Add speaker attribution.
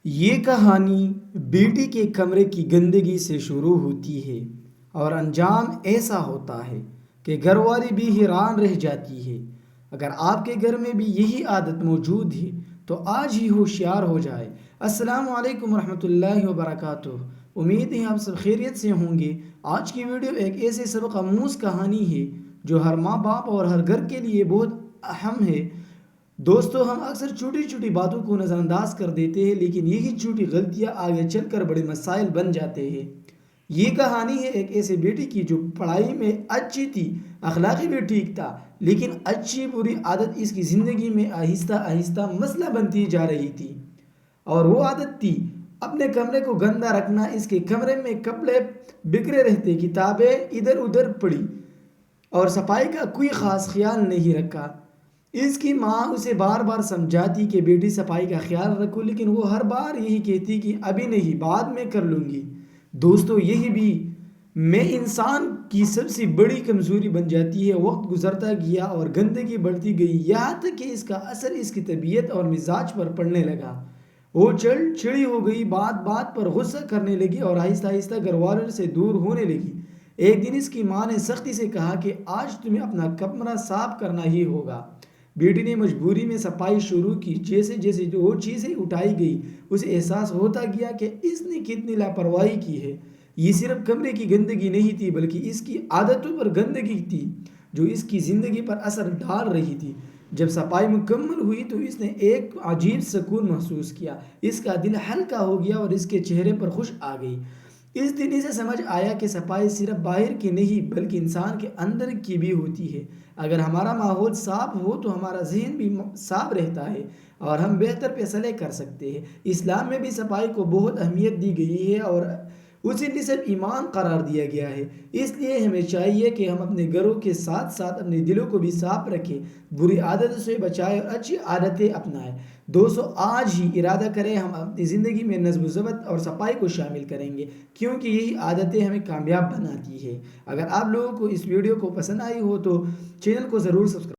Speaker 1: یہ کہانی بیٹی کے کمرے کی گندگی سے شروع ہوتی ہے اور انجام ایسا ہوتا ہے کہ گھر والی بھی حیران رہ جاتی ہے۔ اگر آپ کے گھر میں بھی یہی عادت موجود ہے تو آج ہی ہوشیار ہو جائے۔ السلام علیکم ورحمۃ اللہ وبرکاتہ۔ امید ہے آپ سب خیریت سے ہوں گے۔ آج کی ویڈیو ایک ایسے سبق آموز کہانی ہے جو ہر ماں باپ اور ہر گھر کے لیے بہت اہم ہے۔ دوستو، ہم اکثر چھوٹی چھوٹی باتوں کو نظر انداز کر دیتے ہیں، لیکن یہی چھوٹی غلطیاں آگے چل کر بڑے مسائل بن جاتے ہیں۔ یہ کہانی ہے ایک ایسے بیٹی کی جو پڑھائی میں اچھی تھی، اخلاقی بھی ٹھیک تھا، لیکن اچھی بری عادت اس کی زندگی میں آہستہ آہستہ مسئلہ بنتی جا رہی تھی۔ اور وہ عادت تھی اپنے کمرے کو گندا رکھنا۔ اس کے کمرے میں کپڑے بکھرے رہتے، کتابیں ادھر ادھر پڑی اور صفائی کا کوئی خاص خیال نہیں رکھا۔ اس کی ماں اسے بار بار سمجھاتی کہ بیٹی صفائی کا خیال رکھو، لیکن وہ ہر بار یہی کہتی کہ ابھی نہیں، بعد میں کر لوں گی۔ دوستو، یہی بھی میں انسان کی سب سے بڑی کمزوری بن جاتی ہے۔ وقت گزرتا گیا اور گندگی بڑھتی گئی، یہاں تک کہ اس کا اثر اس کی طبیعت اور مزاج پر پڑنے لگا۔ وہ چڑچڑی ہو گئی، بات بات پر غصہ کرنے لگی اور آہستہ آہستہ گھر والوں سے دور ہونے لگی۔ ایک دن اس کی ماں نے سختی سے کہا کہ آج تمہیں اپنا کمرہ صاف کرنا ہی ہوگا۔ بیٹی نے مجبوری میں صفائی شروع کی۔ جیسے جیسے جو وہ چیزیں اٹھائی گئی، اسے احساس ہوتا گیا کہ اس نے کتنی لاپرواہی کی ہے۔ یہ صرف کمرے کی گندگی نہیں تھی، بلکہ اس کی عادتوں پر گندگی تھی جو اس کی زندگی پر اثر ڈال رہی تھی۔ جب صفائی مکمل ہوئی تو اس نے ایک عجیب سکون محسوس کیا۔ اس کا دل ہلکا ہو گیا اور اس کے چہرے پر خوش آ گئی۔ اس دن اسے سمجھ آیا کہ صفائی صرف باہر کی نہیں بلکہ انسان کے اندر کی بھی ہوتی ہے۔ اگر ہمارا ماحول صاف ہو تو ہمارا ذہن بھی صاف رہتا ہے اور ہم بہتر فیصلے کر سکتے ہیں۔ اسلام میں بھی صفائی کو بہت اہمیت دی گئی ہے اور اسے نصف ایمان قرار دیا گیا ہے۔ اس لیے ہمیں چاہیے کہ ہم اپنے گھروں کے ساتھ ساتھ اپنے دلوں کو بھی صاف رکھیں، بری عادتوں سے بچائیں اور اچھی عادتیں اپنائیں۔ دوستو، آج ہی ارادہ کریں ہم اپنی زندگی میں نظم و ضبط اور صفائی کو شامل کریں گے، کیونکہ یہی عادتیں ہمیں کامیاب بناتی ہیں۔ اگر آپ لوگوں کو اس ویڈیو کو پسند آئی ہو تو چینل کو ضرور سبسکرائب